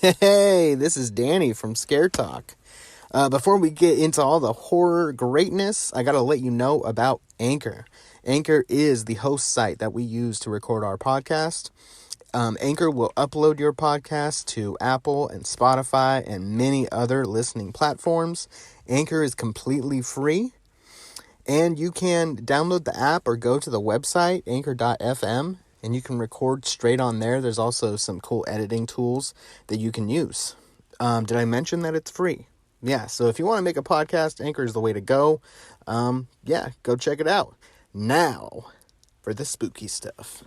Hey, this is Danny from Scare Talk. Before we get into all the horror greatness, I gotta let you know about Anchor. Anchor is the host site that we use to record our podcast. Anchor will upload your podcast to Apple and Spotify and many other listening platforms. Anchor is completely free, and you can download the app or go to the website, anchor.fm, and you can record straight on there. There's also some cool editing tools that you can use. Did I mention that it's free? Yeah, so if you want to make a podcast, Anchor is the way to go. Go check it out. Now, for the spooky stuff.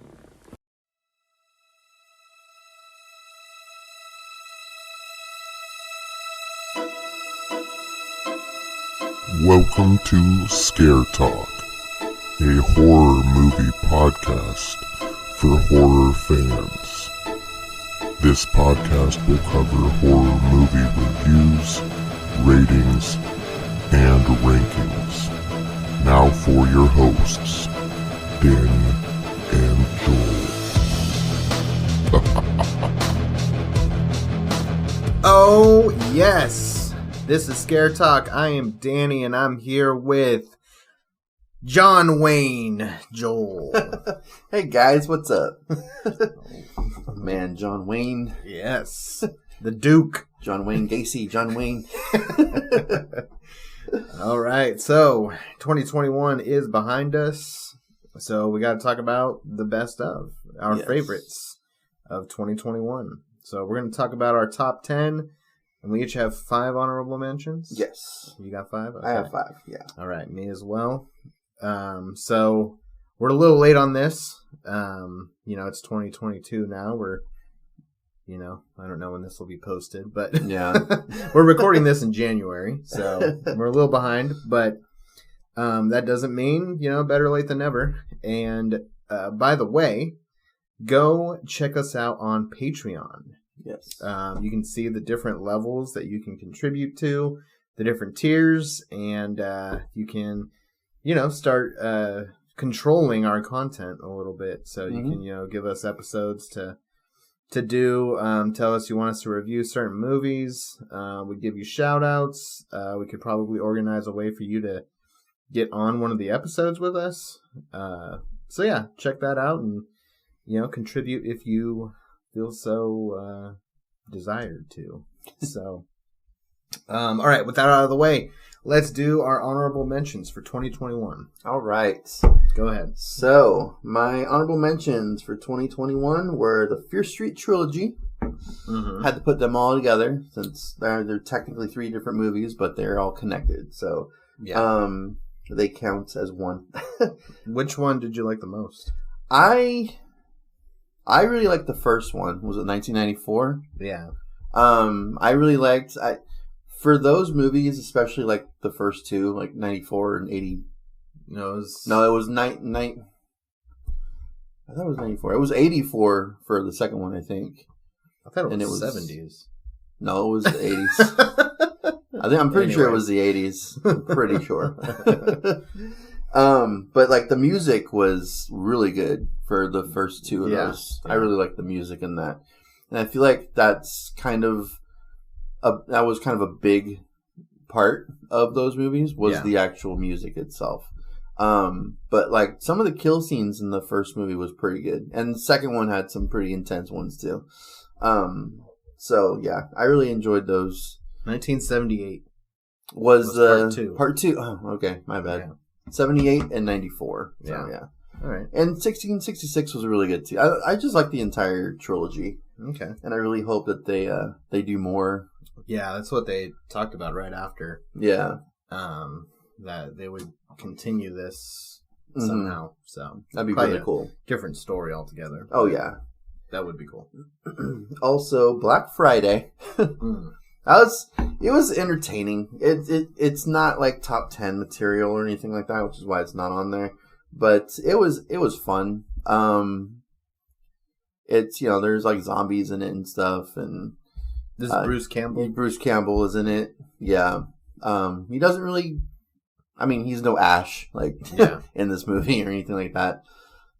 Welcome to Scare Talk, a horror movie podcast for horror fans. This podcast will cover horror movie reviews, ratings, and rankings. Now for your hosts, Danny and Joel. Oh, yes. This is Scare Talk. I am Danny, and I'm here with John Wayne Joel. Hey guys, what's up? Man, John Wayne. Yes. The Duke. John Wayne Gacy, John Wayne. All right, so 2021 is behind us. So we got to talk about the best of our favorites of 2021. So we're going to talk about our top 10. And we each have 5 honorable mentions? Yes. You got 5? Okay. I have 5, yeah. All right, me as well. So we're a little late on this. It's 2022 now. I don't know when this will be posted, but yeah, we're recording this in January, so we're a little behind. But that doesn't mean, better late than never. And by the way, go check us out on Patreon. Yes. You can see the different levels that you can contribute to, the different tiers, and you can, start controlling our content a little bit. So you can, give us episodes to do, tell us you want us to review certain movies. We give you shout outs. We could probably organize a way for you to get on one of the episodes with us. So yeah, check that out and, contribute if you feel so desired to. So, all right, with that out of the way, let's do our honorable mentions for 2021. All right. Go ahead. So, my honorable mentions for 2021 were the Fear Street trilogy. Had to put them all together since they're technically 3 different movies, but they're all connected. So, they count as one. Which one did you like the most? I really liked the first one. Was it 1994? Yeah. I really liked for those movies, especially like the first 2, like 94 and 80. No, it was I thought it was 94. It was 84 for the second one, I think. I thought it was 70s. No, it was the 80s. I'm pretty sure it was the 80s. I'm pretty sure. But like the music was really good for the first 2 of those. Yeah. I really liked the music in that. And I feel like that's that was kind of a big part of those movies was the actual music itself. But like some of the kill scenes in the first movie was pretty good. And the second one had some pretty intense ones too. So yeah, I really enjoyed those. 1978 was part 2. Part 2. Oh, okay. My bad. Yeah. 78 and 94. So, yeah. All right. And 1666 was really good too. I just like the entire trilogy. Okay. And I really hope that they do more. Yeah, that's what they talked about right after. Yeah. That they would continue this somehow. So that'd be really cool. Different story altogether. Oh yeah. That would be cool. Also, Black Friday. It was entertaining. It's not like top 10 material or anything like that, which is why it's not on there. But it was fun. It's there's like zombies in it and stuff, and this is Bruce Campbell. Bruce Campbell is in it. Yeah. He doesn't really. I mean, he's no Ash in this movie or anything like that.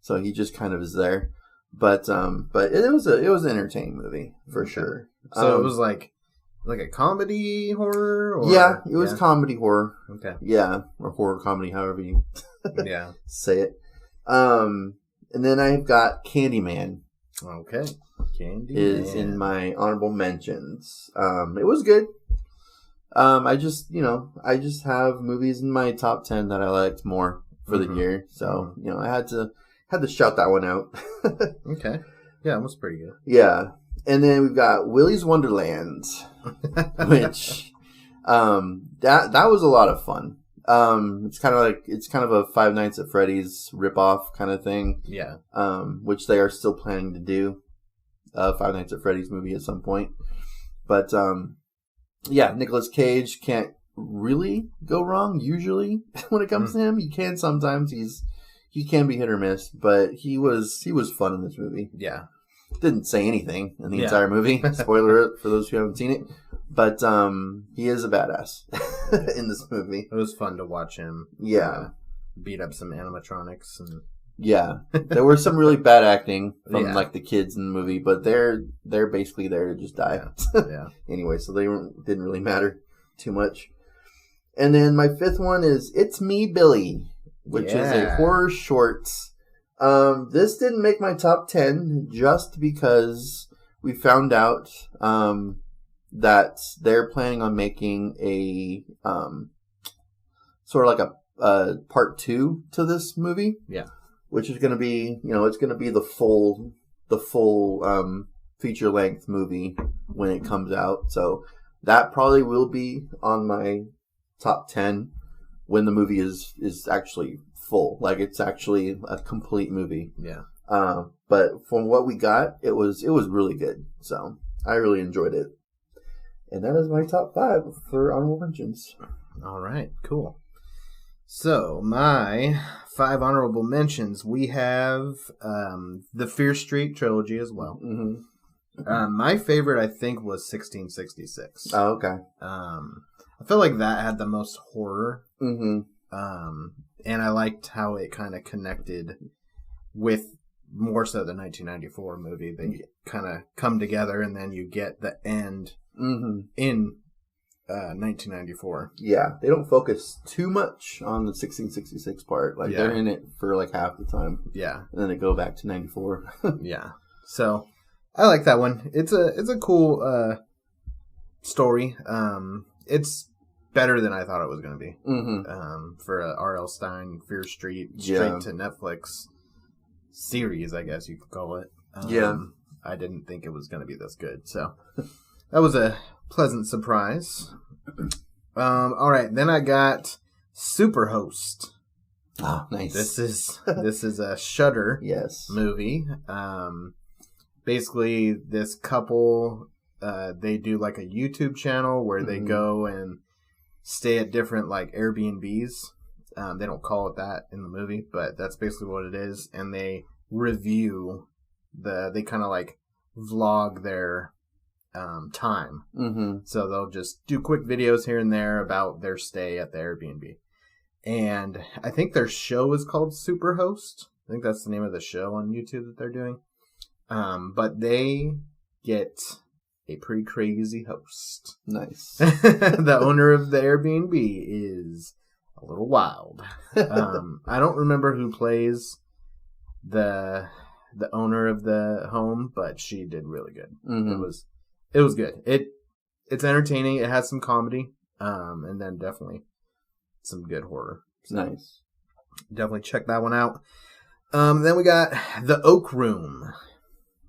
So he just kind of is there. But it was an entertaining movie for sure. So it was like a comedy horror? Or? Yeah, it was comedy horror. Okay. Yeah, or horror comedy, however you say it. And then I've got Candyman. Okay. Candyman is in my honorable mentions. It was good. I just have movies in my top 10 that I liked more for the year. So, I had to shout that one out. Okay. Yeah, it was pretty good. Yeah. And then we've got Willy's Wonderland, which that was a lot of fun. It's kind of a Five Nights at Freddy's ripoff kind of thing. Yeah. Which they are still planning to do a Five Nights at Freddy's movie at some point. But Nicolas Cage can't really go wrong usually when it comes to him. He can sometimes. He can be hit or miss, but he was fun in this movie. Yeah. Didn't say anything in the entire movie. Spoiler alert for those who haven't seen it. But he is a badass in this movie. It was fun to watch him. Yeah. Beat up some animatronics and there was some really bad acting from like the kids in the movie, but they're basically there to just die. Yeah. Anyway, so they didn't really matter too much. And then my fifth one is It's Me, Billy, which is a horror short. This didn't make my top 10 just because we found out that they're planning on making a sort of like a part 2 to this movie. Yeah. Which is going to be, it's going to be the full feature length movie when it comes out. So that probably will be on my top 10 when the movie is actually full. Like it's actually a complete movie. Yeah. But from what we got, it was really good. So I really enjoyed it. And that is my top 5 for honorable mentions. All right, cool. So my 5 honorable mentions, we have the Fear Street trilogy as well. Mm-hmm. My favorite, I think, was 1666. Oh, okay. I feel like that had the most horror. Mm-hmm. And I liked how it kind of connected with more so the 1994 movie. They kind of come together, and then you get the end in 1994. Yeah, they don't focus too much on the 1666 part. Like they're in it for like half the time. Yeah, and then they go back to 94. Yeah, so I like that one. It's a cool story. It's better than I thought it was going to be. For a R.L. Stine Fear Street straight to Netflix series, I guess you could call it. I didn't think it was going to be this good, so that was a pleasant surprise. All right, then I got Superhost. Oh, nice. This is a Shudder movie. Basically, this couple they do like a YouTube channel where they go and stay at different like Airbnbs. They don't call it that in the movie, but that's basically what it is. And they review they kind of like vlog their time. So they'll just do quick videos here and there about their stay at the Airbnb. And I think their show is called Superhost. I think that's the name of the show on YouTube that they're doing. But they get a pretty crazy host. Nice. The owner of the Airbnb is a little wild. I don't remember who plays the owner of the home, but she did really good. It was good. It's entertaining. It has some comedy, and then definitely some good horror. So nice. Definitely check that one out. Then we got The Oak Room.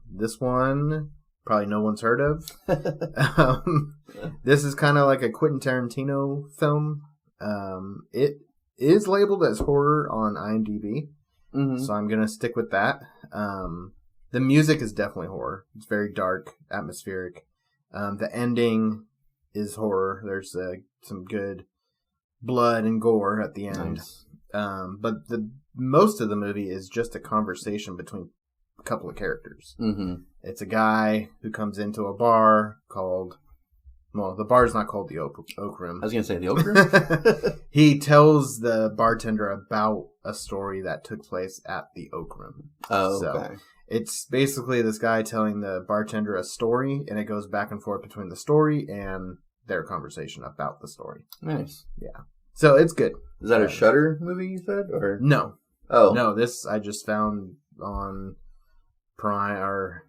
This one probably no one's heard of. This is kind of like a Quentin Tarantino film. It is labeled as horror on IMDb, so I'm going to stick with that. The music is definitely horror. It's very dark, atmospheric. The ending is horror. There's some good blood and gore at the end. Nice. But most of the movie is just a conversation between a couple of characters. It's a guy who comes into a bar called... Well, the bar's not called the Oak Room. I was going to say the Oak Room. He tells the bartender about a story that took place at the Oak Room. Oh, okay. It's basically this guy telling the bartender a story, and it goes back and forth between the story and their conversation about the story. Nice. Yeah. So it's good. Is that a Shudder movie you said? Or No. Oh. No, this I just found on Prime or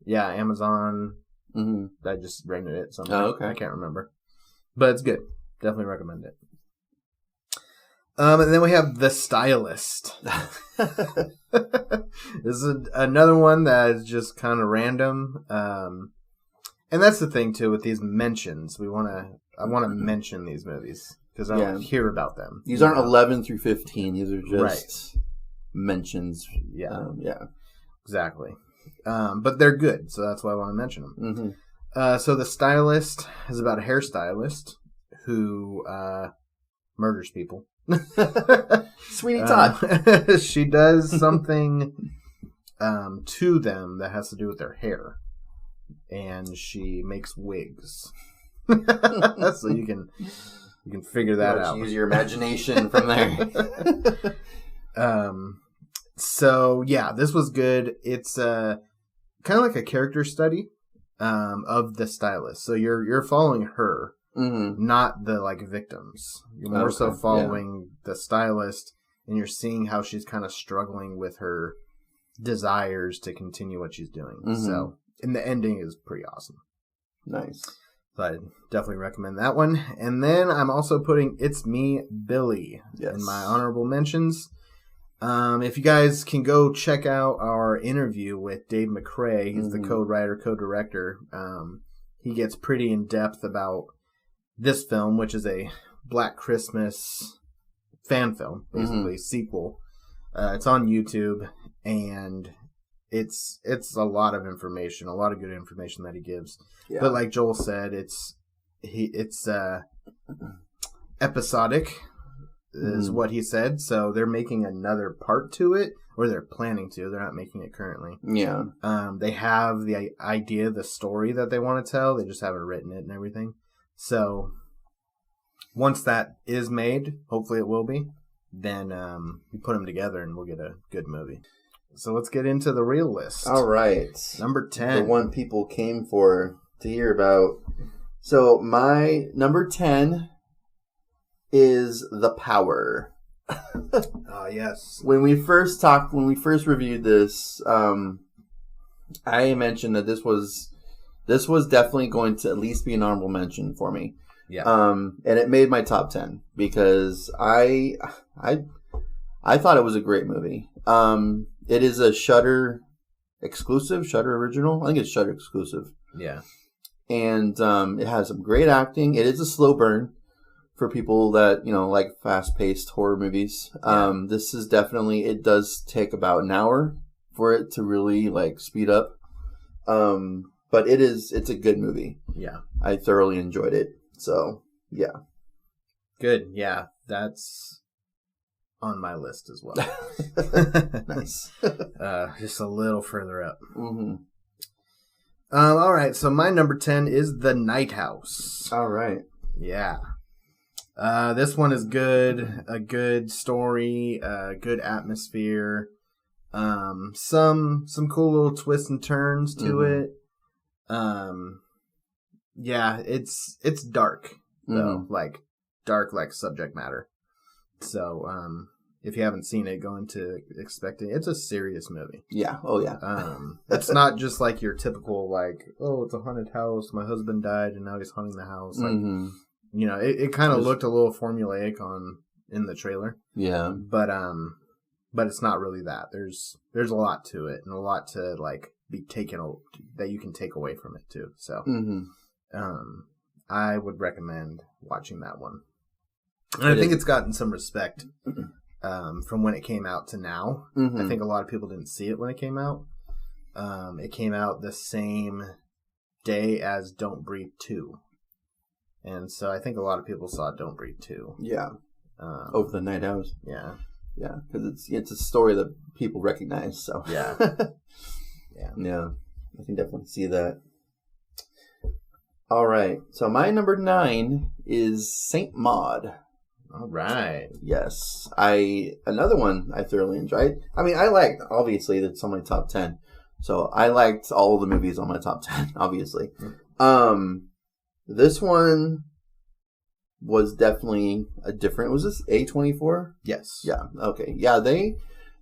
Amazon. Mm-hmm. I just rented it somewhere. Oh, okay. I can't remember. But it's good. Definitely recommend it. And then we have The Stylist. This is another one that is just kind of random. And that's the thing too with these mentions. I want to mention these movies because I don't hear about them. These aren't 11 through 15. These are just mentions. Yeah. Yeah. Exactly. But they're good, so that's why I want to mention them. Mm-hmm. So The Stylist is about a hairstylist who murders people. Sweeney Todd. She does something to them that has to do with their hair, and she makes wigs. So you can figure that out. Use your imagination from there. So yeah, this was good. It's kind of like a character study of the stylist. So you're following her. Mm-hmm. Not the victims. You're more so following the stylist, and you're seeing how she's kind of struggling with her desires to continue what she's doing. Mm-hmm. So, and the ending is pretty awesome. Nice. So I definitely recommend that one. And then I'm also putting It's Me, Billy in my honorable mentions. If you guys can go check out our interview with Dave McCrae, he's the co-writer, co-director. He gets pretty in depth about this film, which is a Black Christmas fan film, basically sequel. It's on YouTube, and it's a lot of information, a lot of good information that he gives. Yeah. But like Joel said, it's episodic, is what he said. So they're making another part to it, or they're planning to. They're not making it currently. Yeah. They have the idea, the story that they want to tell. They just haven't written it and everything. So, once that is made, hopefully it will be, then you put them together and we'll get a good movie. So let's get into the real list. All right. Number 10. The one people came for to hear about. So, my number 10 is The Power. Yes. When we first reviewed this, I mentioned that this was definitely going to at least be an honorable mention for me. Yeah. And it made my top 10 because I thought it was a great movie. It is a Shudder exclusive, Shudder original. I think it's Shudder exclusive. Yeah. And it has some great acting. It is a slow burn for people that, like fast-paced horror movies. Yeah. This is definitely, it does take about an hour for it to really speed up. But it's a good movie. Yeah. I thoroughly enjoyed it. So, yeah. Good. Yeah. That's on my list as well. Nice. Just a little further up. Mm-hmm. All right. So my number 10 is The Night House. All right. Yeah. This one is good. A good story. Good atmosphere. Some cool little twists and turns to it. Yeah, it's dark though, dark subject matter. So, if you haven't seen it, go into expecting it's a serious movie. Yeah. Oh yeah. It's not just like your typical it's a haunted house. My husband died and now he's haunting the house. It kind of looked a little formulaic in the trailer. Yeah. But it's not really that. There's a lot to it and a lot to be taken that you can take away from it too. So, I would recommend watching that one. And I think it's gotten some respect from when it came out to now. I think a lot of people didn't see it when it came out. It came out the same day as Don't Breathe 2. And so I think a lot of people saw Don't Breathe 2. Yeah. Over The Night House. Yeah. Yeah, because it's a story that people recognize. So yeah. Yeah. I can definitely see that. All right. So my number 9 is Saint Maud. All right. Yes. Another one I thoroughly enjoyed. I mean, obviously that's on my top 10, So I liked all of the movies on my top 10, obviously. This one was definitely a different. Was this A24? Yes. Yeah. Okay. Yeah. They're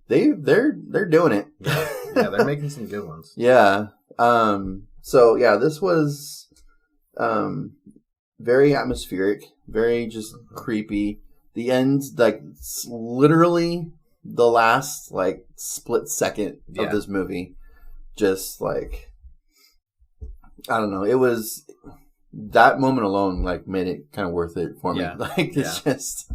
doing it. Yeah, they're making some good ones. Yeah. So yeah, this was very atmospheric, very just creepy. The end, like, literally the last, like, split second of this movie, just, like, I don't know. It was, that moment alone, like, made it kind of worth it for me. Yeah. Like, it's just,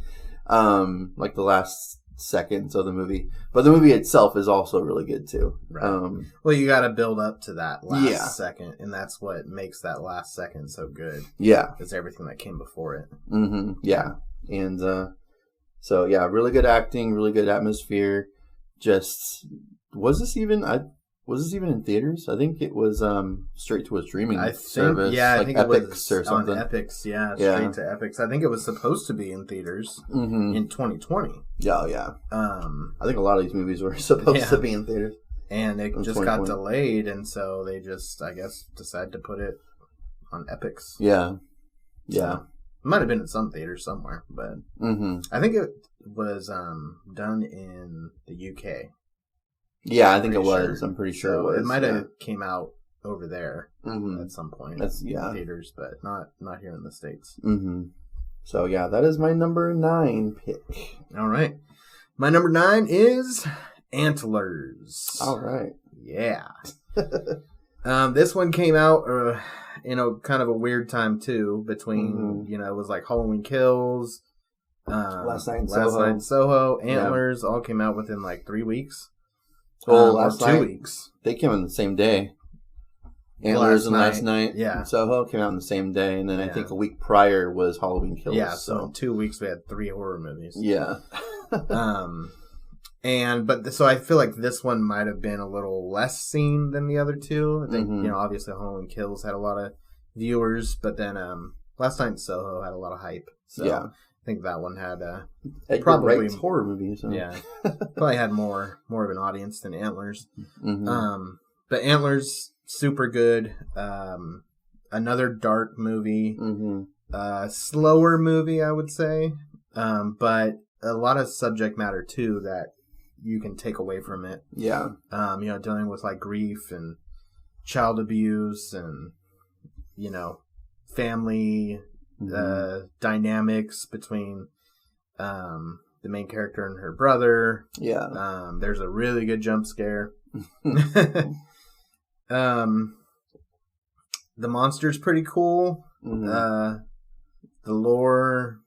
like, the last seconds of the movie. But the movie itself is also really good, too. Right. Well, you got to build up to that last second, and that's what makes that last second so good. Yeah. It's everything that came before it. Mm-hmm. Yeah. And so yeah, really good acting, really good atmosphere. Just was this even in theaters? I think it was straight to a streaming service. Yeah, like I think Epix it was or something. on Epix. Straight to Epix. I think it was supposed to be in theaters in 2020. Yeah, yeah. I think a lot of these movies were supposed to be in theaters, and it just got delayed, and so they just, I guess, decided to put it on Epix. Yeah, yeah. So, it might have been in some theaters somewhere, but I think it was done in the UK. Yeah, I think it was. I'm pretty sure so it was. It might have came out over there at some point. That's in theaters, but not here in the States. So yeah, that is my number 9 pick. All right, my number 9 is Antlers. All right, yeah. This one came out in a kind of a weird time too. Between it was like Halloween Kills, Last Night in Soho, Antlers, all came out within like 3 weeks. Well, last 2 night, weeks. They came in the same day. Antlers and Last Night in Soho came out in the same day, and then I think a week prior was Halloween Kills. Yeah, so in 2 weeks we had 3 horror movies. Yeah. So I feel like this one might have been a little less seen than the other two. I think obviously Halloween Kills had a lot of viewers, but then Last Night in Soho had a lot of hype. So yeah. I think that one had probably horror movies. So. Yeah, probably had more of an audience than Antlers. But Antlers, super good. Another dark movie, slower movie, I would say, but a lot of subject matter too that you can take away from it. Yeah, dealing with like grief and child abuse and family. Dynamics between the main character and her brother. Yeah. There's a really good jump scare. The monster's pretty cool. The lore,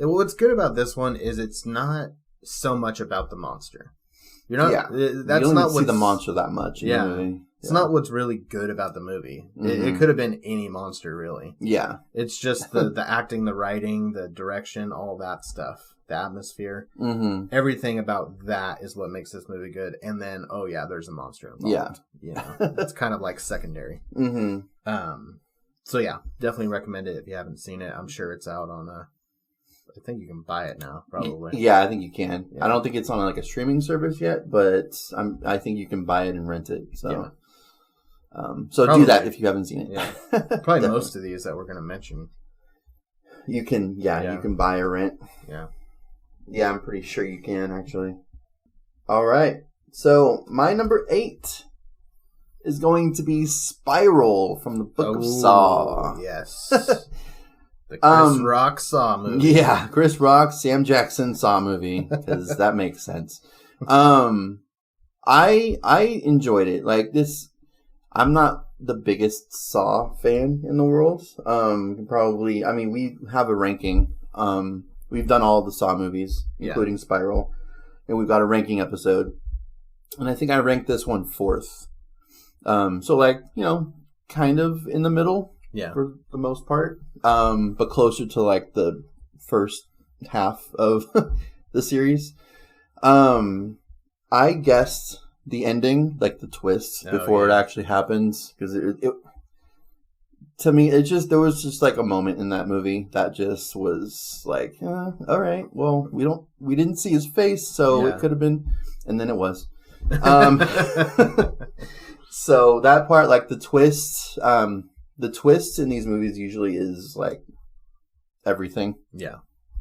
what's good about this one is it's not so much about the monster. That's you don't not see the monster that much. In the movie. It's not what's really good about the movie. It could have been any monster, really. Yeah. It's just the acting, the writing, the direction, all that stuff. The atmosphere. Everything about that is what makes this movie good. And then, there's a monster involved. Yeah. It's kind of like secondary. So, yeah, definitely recommend it if you haven't seen it. I'm sure it's out on I think you can buy it now, probably. Yeah, I think you can. Yeah. I don't think it's on like a streaming service yet, but I think you can buy it and rent it. So. Yeah. So probably. Do that if you haven't seen it. Yeah. Probably most of these that we're going to mention. You can, you can buy or rent. Yeah. Yeah, I'm pretty sure you can, actually. All right. So my number 8 is going to be Spiral from the Book of Saw. Yes. The Chris Rock Saw movie. Yeah, Chris Rock, Sam Jackson Saw movie, because that makes sense. I enjoyed it. Like this. I'm not the biggest Saw fan in the world. We have a ranking. We've done all the Saw movies, including Spiral, and we've got a ranking episode. And I think I ranked this one 4th. Kind of in the middle, for the most part, but closer to like the first half of the series. I guessed the ending, like the twist, before it actually happens, because it to me, there was just like a moment in that movie that just was like, all right, well, we didn't see his face, so it could have been, and then it was. So that part, like the twist in these movies usually is like everything. Yeah.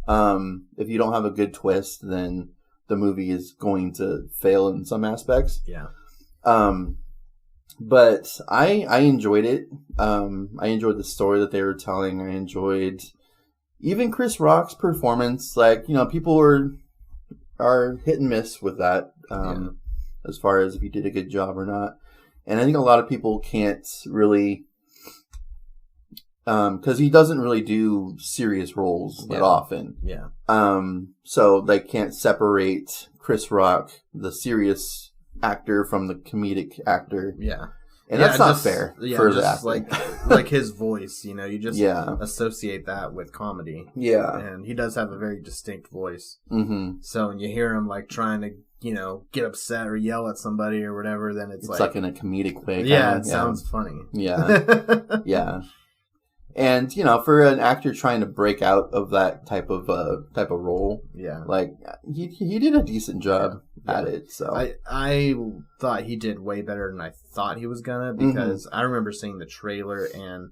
If you don't have a good twist, then the movie is going to fail in some aspects. Yeah. But I enjoyed it. I enjoyed the story that they were telling. I enjoyed even Chris Rock's performance. Like, you know, people are hit and miss with that, as far as if he did a good job or not. And I think a lot of people can't really, because he doesn't really do serious roles that often. Yeah. So they can't separate Chris Rock, the serious actor, from the comedic actor. Yeah. And that's not fair for the actor. like his voice, you know, you just associate that with comedy. Yeah. And he does have a very distinct voice. Mm-hmm. So when you hear him like trying to, you know, get upset or yell at somebody or whatever, then it's like in a comedic way. Yeah, it sounds funny. Yeah. Yeah. And, you know, for an actor trying to break out of that type of role, like he did a decent job at it. So I thought he did way better than I thought he was gonna, because I remember seeing the trailer and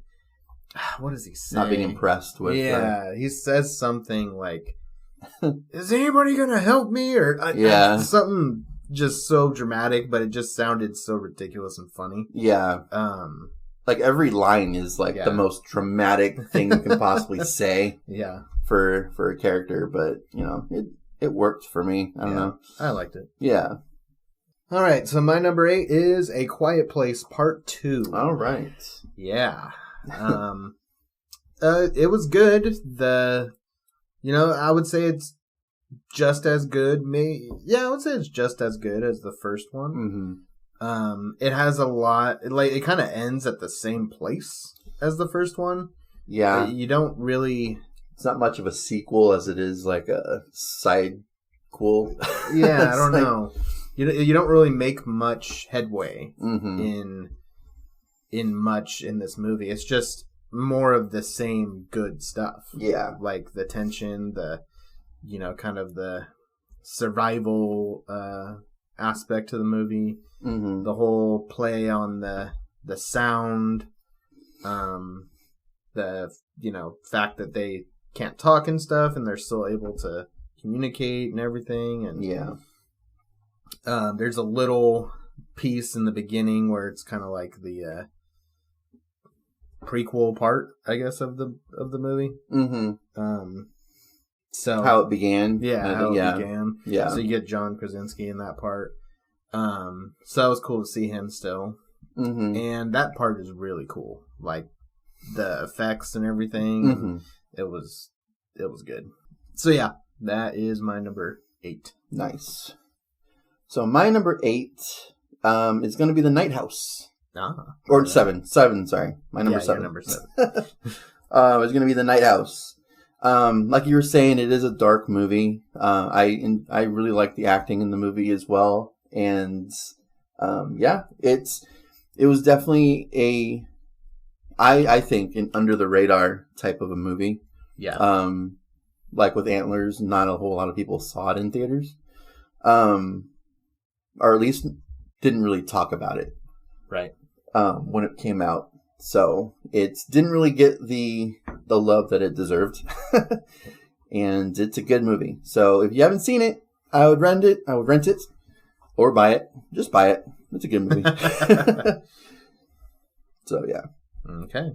what does he say? Not being impressed with. Yeah, he says something like, "Is anybody gonna help me?" or something just so dramatic, but it just sounded so ridiculous and funny. Yeah. Like every line is like the most dramatic thing you can possibly say. Yeah. For a character, but you know, it worked for me. I don't know. I liked it. Yeah. All right, so my number 8 is A Quiet Place Part 2. All right. Yeah. It was good. I would say it's just as good. I would say it's just as good as the first one. Mm-hmm. It has a lot, it kind of ends at the same place as the first one. Yeah. You don't really... It's not much of a sequel as it is like a side-quel. Yeah, I don't know. You don't really make much headway in much in this movie. It's just more of the same good stuff. Yeah. Like the tension, kind of the survival aspect to the movie. Mm-hmm. The whole play on the sound, the fact that they can't talk and stuff, and they're still able to communicate and everything. And there's a little piece in the beginning where it's kind of like the prequel part, I guess, of the movie. Mm-hmm. So how it began. How it began. Yeah. So you get John Krasinski in that part. So it was cool to see him still. Mm-hmm. And that part is really cool. Like the effects and everything. Mm-hmm. It was good. So yeah, that is my number 8. Nice. So my number 8 is going to be The Night House. Or 7. 7, sorry. My number 7. Number 7. It's going to be The Night House. Like you were saying, it is a dark movie. I really like the acting in the movie as well. And it was definitely I think an under the radar type of a movie. Yeah. Like with Antlers, not a whole lot of people saw it in theaters. Or at least didn't really talk about it. Right. When it came out. So it didn't really get the love that it deserved. And it's a good movie. So if you haven't seen it, I would rent it. Or buy it. Just buy it. It's a good movie. So, yeah. Okay.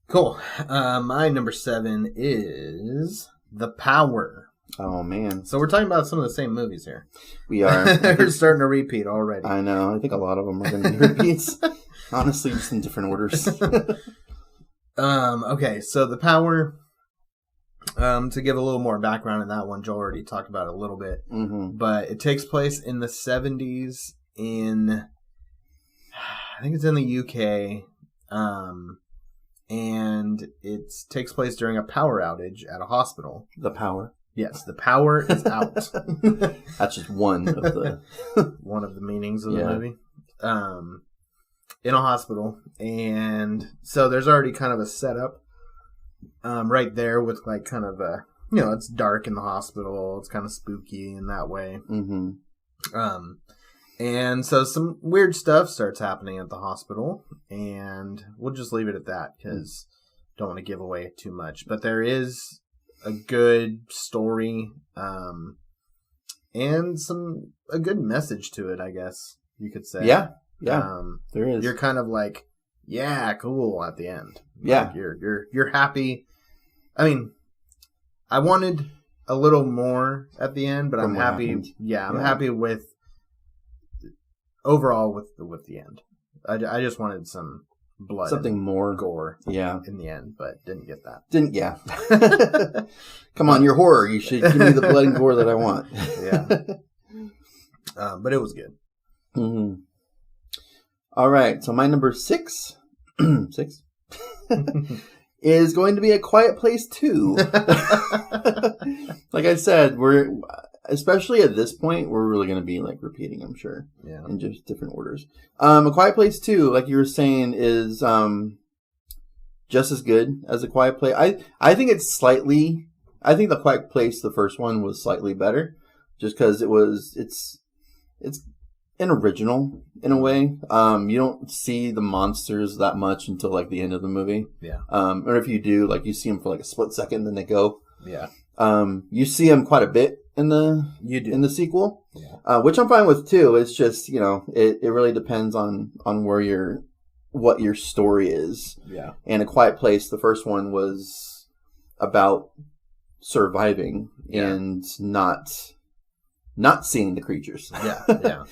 Cool. My number 7 is The Power. Oh, man. So we're talking about some of the same movies here. We are. We're starting to repeat already. I know. I think a lot of them are going to be repeats. Honestly, just in different orders. Okay, so The Power... to give a little more background in that one, Joel already talked about it a little bit, but it takes place in the 70s I think it's in the UK, and it takes place during a power outage at a hospital. The power? Yes, the power is out. That's just one of the meanings of the movie. In a hospital, and so there's already kind of a setup right there with like kind of a, it's dark in the hospital. It's kind of spooky in that way. Mm-hmm. And so some weird stuff starts happening at the hospital, and we'll just leave it at that because don't want to give away too much. But there is a good story, and a good message to it, I guess you could say. Yeah, there is. You're kind of like, yeah, cool at the end. Yeah, like you're happy. I mean, I wanted a little more at the end, but I'm happy. Happened. Yeah, I'm happy with overall with the end. I just wanted some blood, something more gore. Yeah, in the end, but didn't get that. Come on, you're horror. You should give me the blood and gore that I want. Yeah. But it was good. Mm-hmm. All right, so my number 6 is going to be A Quiet Place 2. Like I said, especially at this point, we're really going to be like repeating, I'm sure. Yeah. In just different orders. A Quiet Place 2, like you were saying, is just as good as A Quiet Place. I think The Quiet Place, the first one, was slightly better, just because it's an original in a way. You don't see the monsters that much until like the end of the movie. Yeah. Or if you do, like you see them for like a split second, then they go. Yeah. You see them quite a bit in the sequel. Yeah. Which I'm fine with too. It's just, it really depends on what your story is. Yeah. And A Quiet Place, the first one, was about surviving and not seeing the creatures. Yeah. Yeah.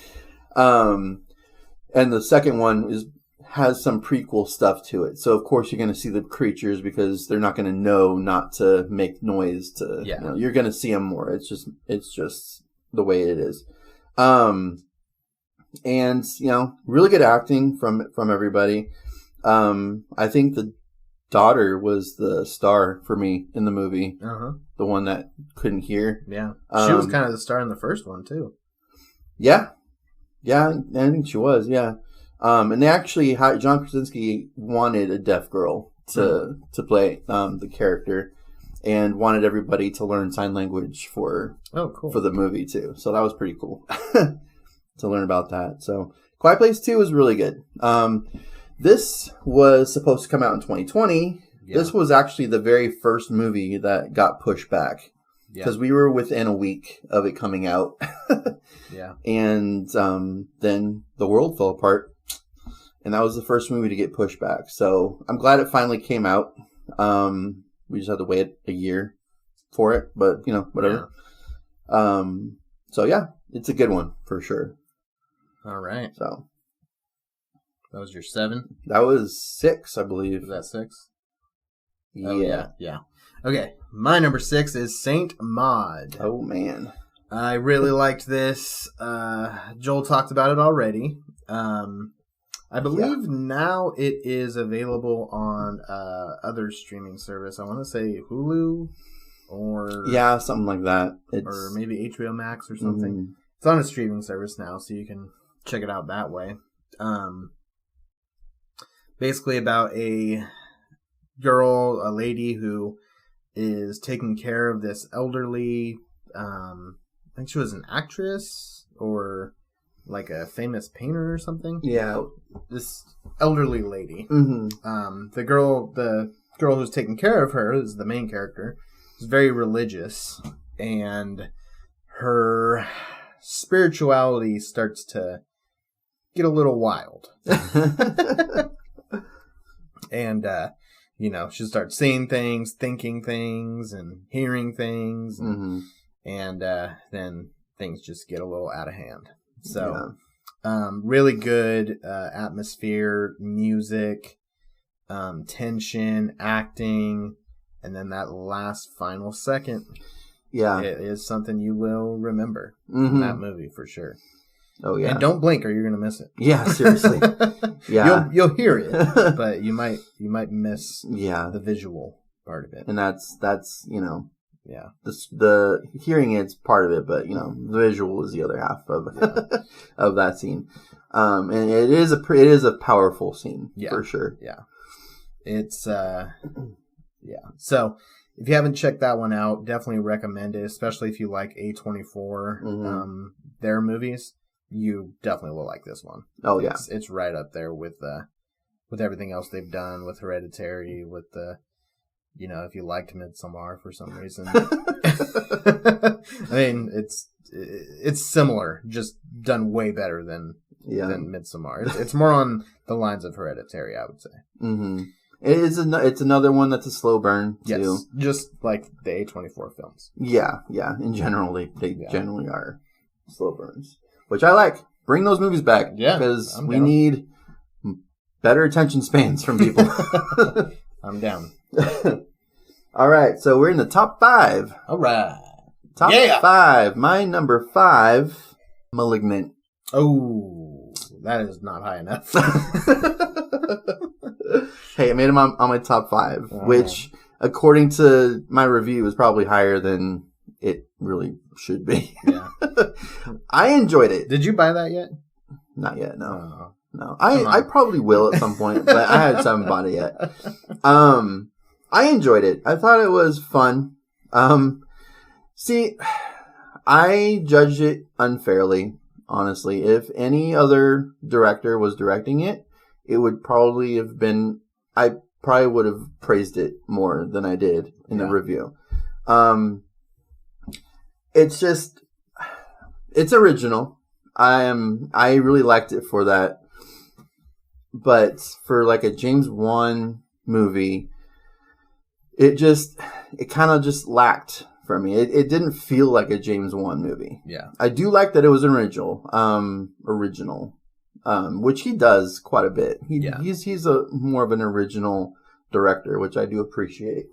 And the second one has some prequel stuff to it. So of course you're going to see the creatures because they're not going to know not to make noise you're going to see them more. It's just the way it is. And really good acting from everybody. I think the daughter was the star for me in the movie. Uh-huh. The one that couldn't hear. Yeah. She was kind of the star in the first one too. Yeah. Yeah, I think she was, yeah. And they actually, John Krasinski wanted a deaf girl to play the character, and wanted everybody to learn sign language for the movie too. So that was pretty cool to learn about that. So Quiet Place 2 was really good. This was supposed to come out in 2020. Yeah. This was actually the very first movie that got pushed back. Because we were within a week of it coming out. Yeah. And then the world fell apart. And that was the first movie to get pushed back. So I'm glad it finally came out. We just had to wait a year for it. But, whatever. Yeah. So, yeah, it's a good one for sure. All right. So that was your 7? That was 6, I believe. Was that 6? Yeah. Oh, yeah. Okay, my number 6 is Saint Maud. Oh, man. I really liked this. Joel talked about it already. I believe now it is available on other streaming service. I want to say Hulu or... Yeah, something like that. Or maybe HBO Max or something. Mm-hmm. It's on a streaming service now, so you can check it out that way. Basically about a lady who is taking care of this elderly, I think she was an actress or like a famous painter or something. Yeah. This elderly lady. Mm-hmm. The girl who's taking care of her, is the main character, is very religious, and her spirituality starts to get a little wild. And, she starts seeing things, thinking things, and hearing things. And then things just get a little out of hand. So, really good atmosphere, music, tension, acting, and then that last final second. Yeah. It is something you will remember in that movie for sure. Oh, yeah. And don't blink or you're going to miss it. Yeah, seriously. Yeah. You'll hear it, but you might miss the visual part of it. And that's yeah. The hearing it's part of it, but the visual is the other half of of that scene. And it is a powerful scene for sure. Yeah. It's So if you haven't checked that one out, definitely recommend it, especially if you like A24 their movies. you definitely will like this one. Oh yeah, it's right up there with everything else they've done, with Hereditary, with the, you know, if you liked Midsommar for some reason. I mean, it's similar, just done way better than Midsommar. It's more on the lines of Hereditary, I would say. Mm-hmm. It's another one that's a slow burn too. Yes, just like the A24 films. Yeah. In general, they generally are slow burns, which I like. Bring those movies back, because we need better attention spans from people. I'm down. All right, so we're in the top 5. All right, top 5. My number 5, Malignant. Oh, that is not high enough. Hey, I made him on my top 5, which, according to my review, is probably higher than it really should be. Yeah. I enjoyed it. Did you buy that yet? Not yet, no. No. I probably will at some point, but I haven't bought it yet. I enjoyed it. I thought it was fun. See, I judged it unfairly, honestly. If any other director was directing it, it would probably have been... I probably would have praised it more than I did in the review. It's just... It's original. I really liked it for that. But for like a James Wan movie, it kind of just lacked for me. It didn't feel like a James Wan movie. Yeah. I do like that it was original, which he does quite a bit. He's a more of an original director, which I do appreciate.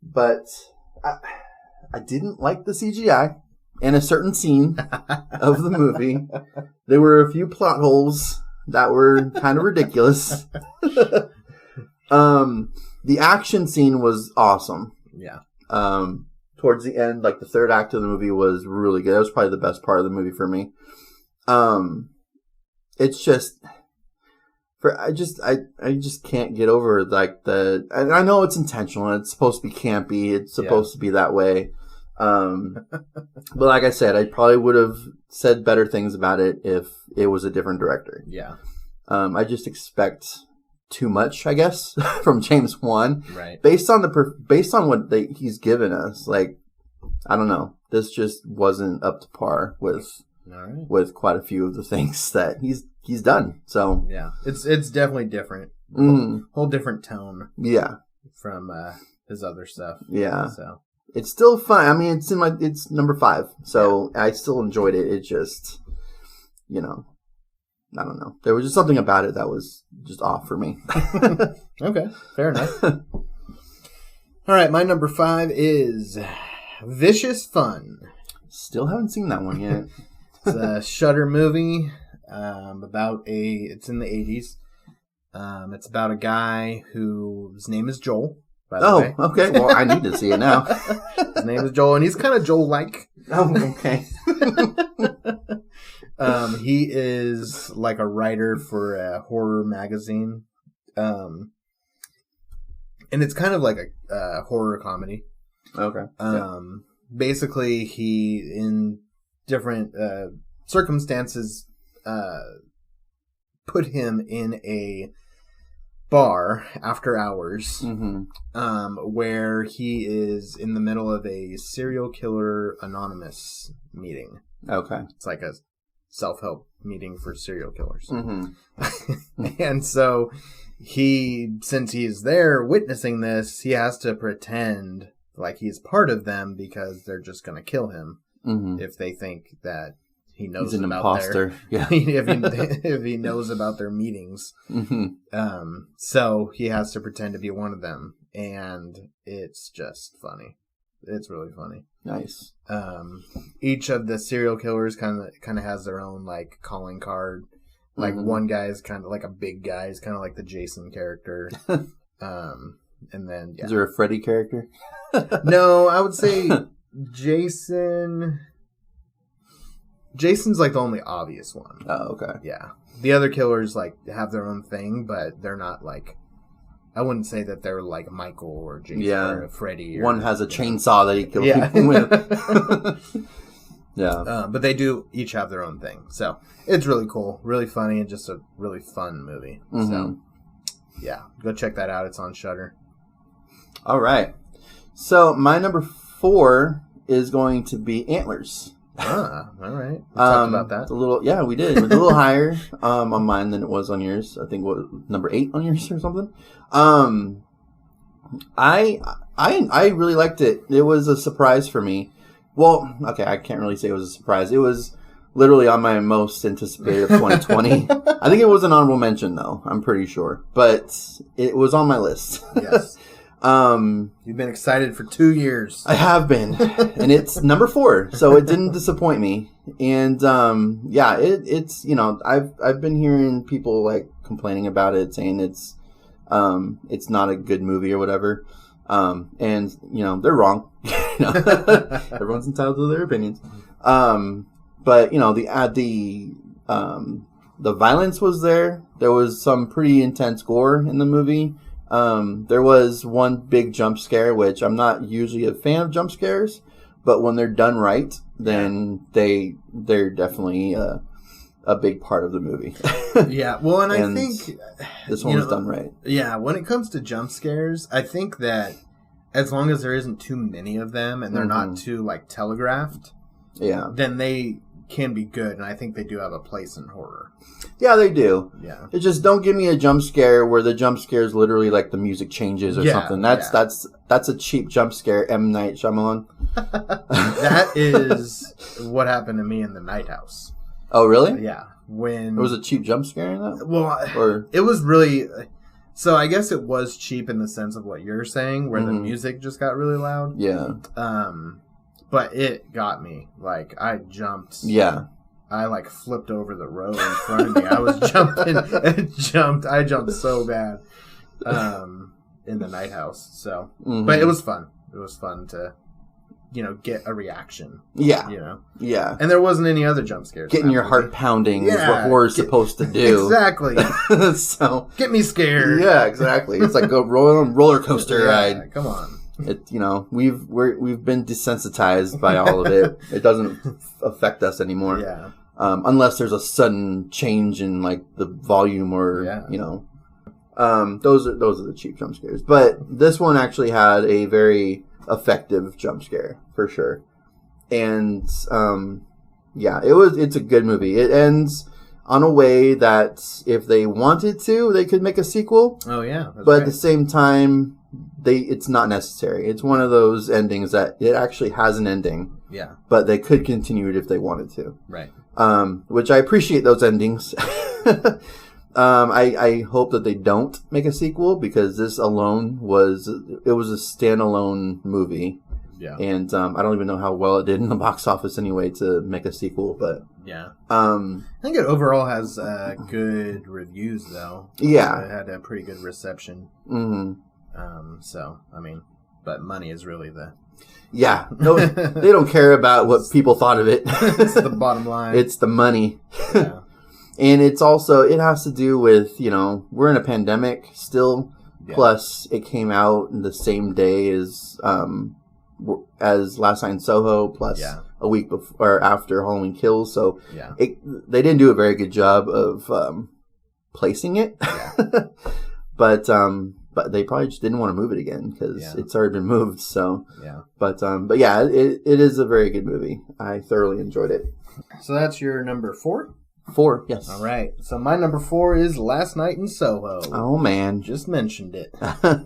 But I didn't like the CGI in a certain scene of the movie. There were a few plot holes that were kind of ridiculous. The action scene was awesome. Yeah. Towards the end, like the third act of the movie was really good. That was probably the best part of the movie for me. It's just I just can't get over like and I know it's intentional and it's supposed to be campy. It's supposed to be that way. But like I said, I probably would have said better things about it if it was a different director. Yeah. I just expect too much, I guess, from James Wan. Right. Based on what he's given us, like, I don't know. This just wasn't up to par with quite a few of the things that he's done. So yeah, it's definitely different. Whole different tone. Yeah. From his other stuff. Yeah. So it's still fun. I mean, it's number 5. So I still enjoyed it. It just, I don't know. There was just something about it that was just off for me. Okay, fair enough. All right, my number 5 is Vicious Fun. Still haven't seen that one yet. It's a Shudder movie it's in the 80s. It's about a guy whose name is Joel, by the way. Oh, okay. Well, I need to see it now. His name is Joel, and he's kind of Joel-like. Oh, okay. He is like a writer for a horror magazine. And it's kind of like a horror comedy. Okay. Basically, he, in different circumstances, put him in a bar after hours, where he is in the middle of a serial killer anonymous meeting. Okay. It's like a self-help meeting for serial killers. And so since he's there witnessing this, he has to pretend like he's part of them because they're just going to kill him if they think that he knows he's an about imposter. if he knows about their meetings. So he has to pretend to be one of them, and it's just funny. It's really funny. Nice. Each of the serial killers kind of has their own like calling card. Like one guy is kind of like a big guy. He's kind of like the Jason character. And then is there a Freddy character? No, I would say Jason. Jason's like the only obvious one. Oh, okay. Yeah. The other killers like have their own thing, but they're not like. I wouldn't say that they're like Michael or Jason or Freddy. One has a chainsaw that he kills people with. Yeah. But they do each have their own thing. So it's really cool, really funny, and just a really fun movie. Mm-hmm. So yeah, go check that out. It's on Shudder. All right. So my number 4 is going to be Antlers. All right. We talked about that. We did. It was a little higher on mine than it was on yours. I think number 8 on yours or something. I really liked it. It was a surprise for me. Well, okay, I can't really say it was a surprise. It was literally on my most anticipated of 2020. I think it was an honorable mention though. I'm pretty sure, but it was on my list. Yes. You've been excited for 2 years. I have been, and it's number 4, so it didn't disappoint me. And it's I've been hearing people like complaining about it, saying it's not a good movie or whatever. And they're wrong. Everyone's entitled to their opinions. But the violence was there. There was some pretty intense gore in the movie. There was one big jump scare, which I'm not usually a fan of jump scares, but when they're done right, then they're definitely a big part of the movie. Yeah, well, and I think this one was done right. Yeah, when it comes to jump scares, I think that as long as there isn't too many of them and they're not too like telegraphed, then they can be good, and I think they do have a place in horror. Yeah, they do. Yeah. It just don't give me a jump scare where the jump scare is literally like the music changes or something. That's a cheap jump scare, M. Night Shyamalan. That is what happened to me in The Night House. Oh, really? Yeah. When there was a cheap jump scare in that? Well, it was really... So I guess it was cheap in the sense of what you're saying, where the music just got really loud. Yeah. But it got me. Like, I jumped. Yeah. I, like, flipped over the row in front of me. I was jumping. I jumped so bad in The Night House. So, but it was fun. It was fun to, get a reaction. Yeah. Yeah. And there wasn't any other jump scares. Getting your heart pounding is what horror's supposed to do. Exactly. So get me scared. Yeah, exactly. It's like a roller coaster ride. Come on. It we've been desensitized by all of it. It doesn't affect us anymore. Yeah. Unless there's a sudden change in like the volume or those are the cheap jump scares. But this one actually had a very effective jump scare for sure. And it's a good movie. It ends on a way that if they wanted to, they could make a sequel. Oh yeah. But at the same time, it's not necessary. It's one of those endings that it actually has an ending. Yeah. But they could continue it if they wanted to. Right. Which I appreciate those endings. I hope that they don't make a sequel because this alone was a standalone movie. Yeah. And I don't even know how well it did in the box office anyway to make a sequel, but yeah. I think it overall has good reviews though. Yeah. It had a pretty good reception. Mm-hmm. So, I mean, but money is really the... Yeah. No, they don't care about what people thought of it. It's the bottom line. It's the money. Yeah. And it's also, it has to do with, we're in a pandemic still. Yeah. Plus, it came out the same day as Last Night in Soho, plus a week before or after Halloween Kills. So they didn't do a very good job of placing it. Yeah. But they probably just didn't want to move it again because it's already been moved. So but yeah, it is a very good movie. I thoroughly enjoyed it. So that's your number 4? 4, yes. All right. So my number 4 is Last Night in Soho. Oh man, just mentioned it. I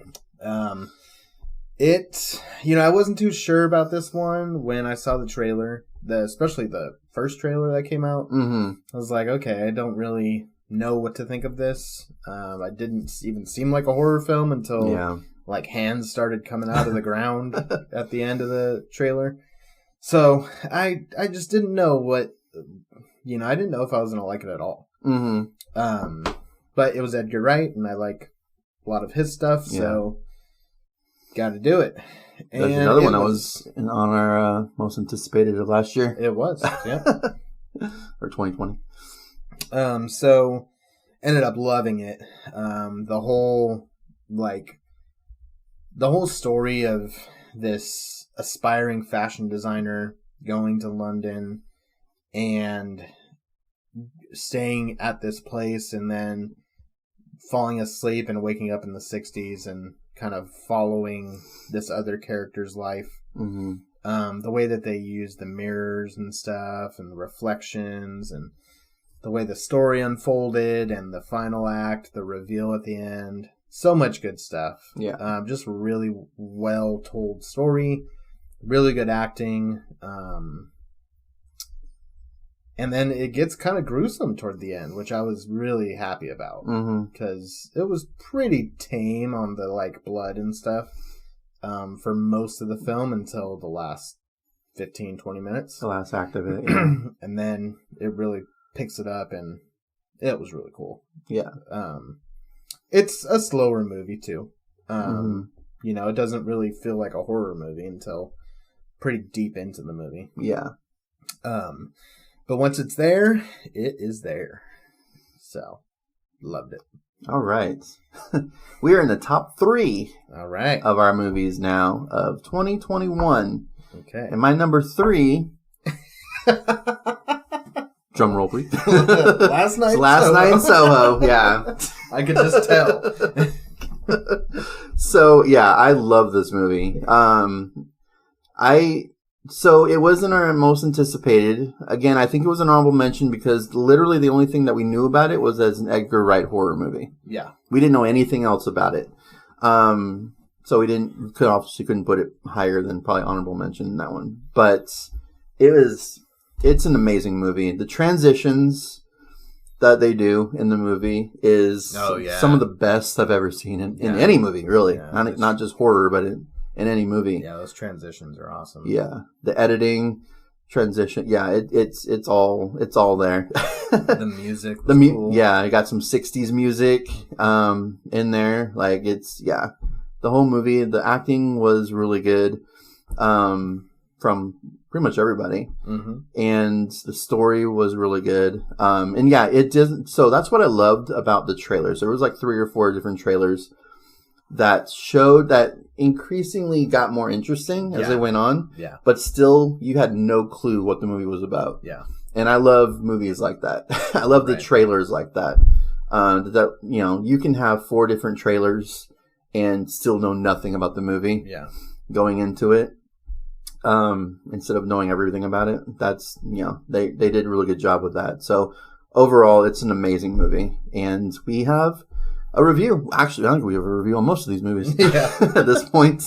wasn't too sure about this one when I saw the trailer, especially the first trailer that came out. Mm-hmm. I was like, okay, I don't really know what to think of this. I didn't even seem like a horror film until like hands started coming out of the ground at the end of the trailer. So I just didn't know what, I didn't know if I was going to like it at all. Mm-hmm. But it was Edgar Wright, and I like a lot of his stuff, so got to do it. And that's another one that was on our most anticipated of last year. It was, yeah. Or 2020. So ended up loving it. The whole story of this aspiring fashion designer going to London and staying at this place and then falling asleep and waking up in the 60s and kind of following this other character's life. Mm-hmm. The way that they use the mirrors and stuff and the reflections and the way the story unfolded and the final act, the reveal at the end. So much good stuff. Yeah. Just really well told story. Really good acting. And then it gets kind of gruesome toward the end, which I was really happy about. Because it was pretty tame on the like blood and stuff for most of the film until the last 15, 20 minutes. The last act of it, yeah. And then it really picks it up, and it was really cool. Yeah. It's a slower movie, too. You know, it doesn't really feel like a horror movie until pretty deep into the movie. Yeah. But once it's there, it is there. So, loved it. All right. We are in the top 3 All right. of our movies now of 2021. Okay. And my number 3... Drum roll, please. Last Night in Soho, yeah. I could just tell. So, yeah, I love this movie. So it wasn't our most anticipated. Again, I think it was an honorable mention because literally the only thing that we knew about it was as an Edgar Wright horror movie. Yeah. We didn't know anything else about it. So we couldn't put it higher than probably honorable mention in that one. But it's an amazing movie. The transitions that they do in the movie is some of the best I've ever seen in any movie, really. Yeah, not just horror, but in any movie. Yeah, those transitions are awesome. Yeah. The editing, transition, it's all there. The music was cool. Yeah, I got some 60s music in there. Like, the whole movie, the acting was really good from pretty much everybody. And the story was really good. And yeah, it doesn't. So that's what I loved about the trailers. There was like 3 or 4 different trailers that showed that increasingly got more interesting as they went on. Yeah. But still, you had no clue what the movie was about. Yeah. And I love movies like that. I love the trailers like that. That you can have 4 different trailers and still know nothing about the movie. Yeah. Going into it. Instead of knowing everything about it. That's, they did a really good job with that. So overall, it's an amazing movie. And we have a review. Actually, I think we have a review on most of these movies at this point.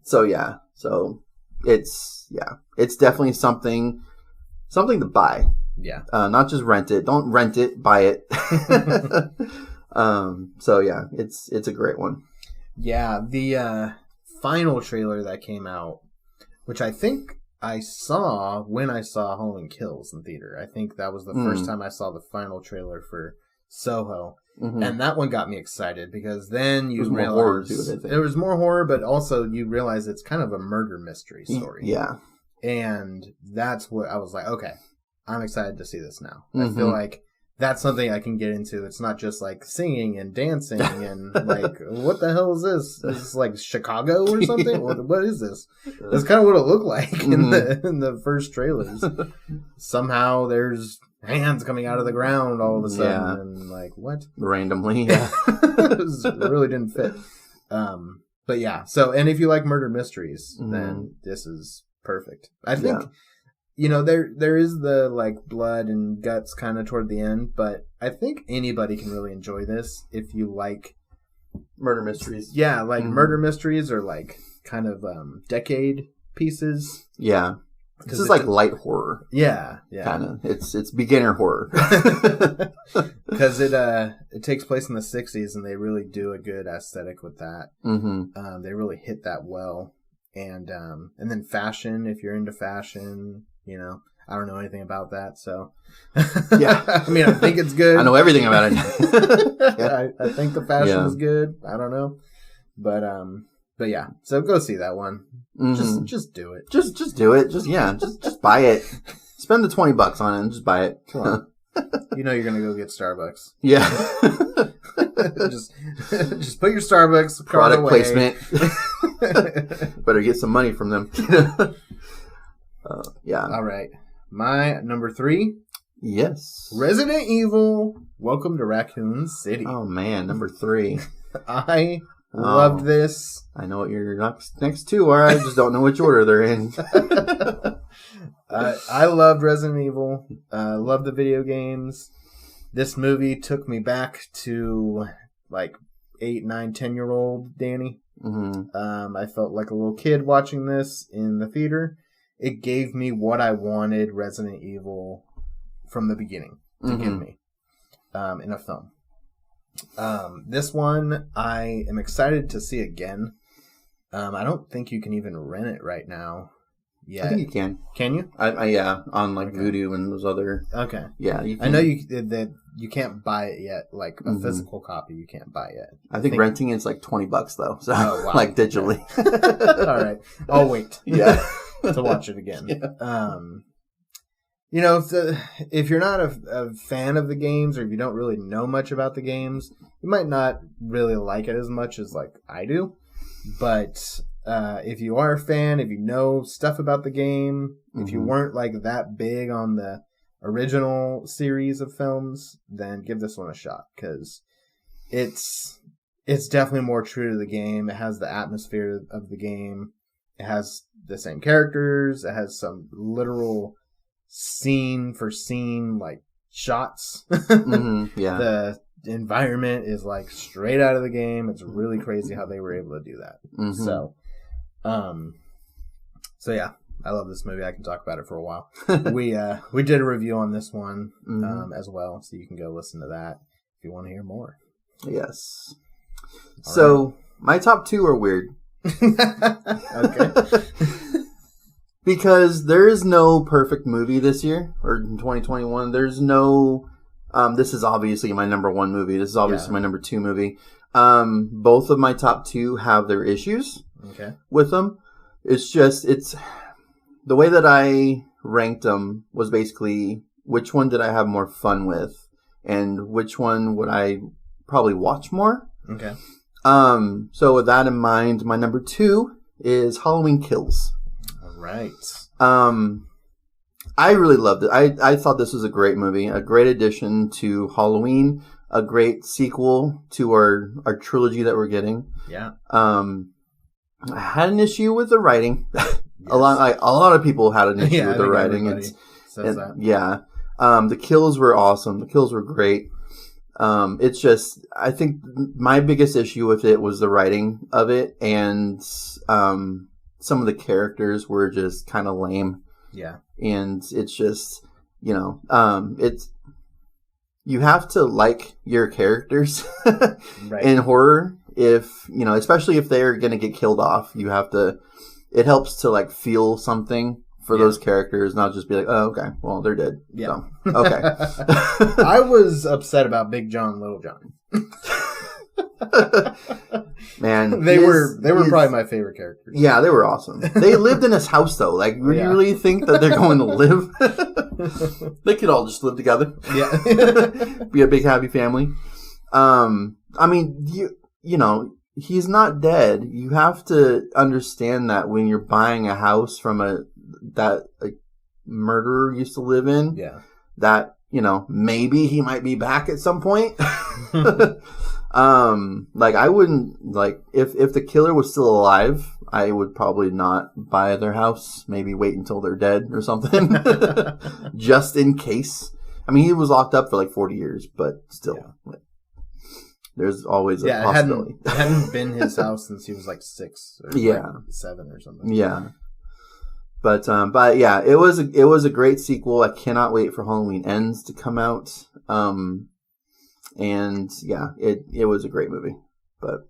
So it's definitely something to buy. Yeah. Not just rent it. Don't rent it, buy it. So yeah, it's a great one. Yeah. The, final trailer that came out, which I think I saw when I saw Halloween Kills in theater. I think that was the first time I saw the final trailer for Soho. And that one got me excited because then you realize there was more horror, but also you realize it's kind of a murder mystery story. Yeah. And that's what I was like, okay, I'm excited to see this now. I feel like that's something I can get into. It's not just like singing and dancing and like, what the hell is this? Is this like Chicago or something? What is this? That's kind of what it looked like in the first trailers. Somehow there's hands coming out of the ground all of a sudden and like, what? Randomly. Yeah. It really didn't fit. But yeah. So, and if you like murder mysteries, then this is perfect. I think... Yeah. There is the like blood and guts kind of toward the end, but I think anybody can really enjoy this if you like murder mysteries. Yeah, like murder mysteries or like kind of decade pieces. Yeah. This is like light horror. Yeah. Kind of. It's beginner horror. Because it takes place in the 60s and they really do a good aesthetic with that. They really hit that well. And then fashion, if you're into fashion, I don't know anything about that, so yeah. I mean, I think it's good. I know everything about it. I think the fashion is good. I don't know, but yeah. So go see that one. Just do it. Just do it. Just buy it. Spend the $20 on it and just buy it. Come on. You're gonna go get Starbucks. Yeah. just put your Starbucks product placement. Better get some money from them. Yeah. All right. My number 3. Yes. Resident Evil, Welcome to Raccoon City. Oh, man. Number 3. I loved this. I know what your next 2 are. I just don't know which order they're in. I loved Resident Evil. Loved the video games. This movie took me back to like 8, 9, 10-year-old Danny. Mm-hmm. I felt like a little kid watching this in the theater. It gave me what I wanted Resident Evil from the beginning to give me in a film. This one I am excited to see again. I don't think you can even rent it right now. Yeah, I think you can. Can you? Yeah, on like Vudu and those other. Okay. Yeah, you can. I know that you can't buy it yet. Like a physical copy, you can't buy yet. I think renting it's like $20 though. So wow. like digitally. All right, I'll wait. Yeah, to watch it again. Yeah. You know, if you're not a fan of the games, or if you don't really know much about the games, you might not really like it as much as like I do. But if you are a fan, if you know stuff about the game, if you weren't like that big on the original series of films, then give this one a shot, because it's definitely more true to the game. It has the atmosphere of the game. It has the same characters. It has some literal scene for scene like shots. Yeah. The environment is like straight out of the game. It's really crazy how they were able to do that. So yeah, I love this movie. I can talk about it for a while. We did a review on this one as well, so you can go listen to that if you want to hear more. Yes. So my top 2 are weird. Okay. Because there is no perfect movie this year, or in 2021. There's no... this is obviously my number 1 movie. This is obviously my number 2 movie. Both of my top 2 have their issues with them. It's just... The way that I ranked them was basically which one did I have more fun with, and which one would I probably watch more. Okay. So with that in mind, my number 2 is Halloween Kills. Right. I really loved it. I thought this was a great movie, a great addition to Halloween, a great sequel to our trilogy that we're getting. Yeah. I had an issue with the writing. Yes. A lot of people had an issue with the writing. Yeah. The kills were awesome. The kills were great. It's just, I think my biggest issue with it was the writing of it, and some of the characters were just kind of lame. Yeah. And it's just, you have to like your characters in horror. If, especially if they're going to get killed off, it helps to like feel something for those characters, not just be like, oh, okay, well, they're dead. Yeah. So, okay. I was upset about Big John, Little John. Man, they were probably my favorite characters. Yeah, they were awesome. They lived in his house though. Like, do you really think that they're going to live? They could all just live together. Yeah, be a big happy family. I mean, he's not dead. You have to understand that when you're buying a house from that murderer used to live in. Yeah, that maybe he might be back at some point. Like I wouldn't if the killer was still alive, I would probably not buy their house. Maybe wait until they're dead or something, just in case. I mean, he was locked up for like 40 years, but still, there's always a possibility. It hadn't been his house since he was like 6 or 7 or something. Yeah. But yeah, it was a great sequel. I cannot wait for Halloween Ends to come out. And yeah, it was a great movie, but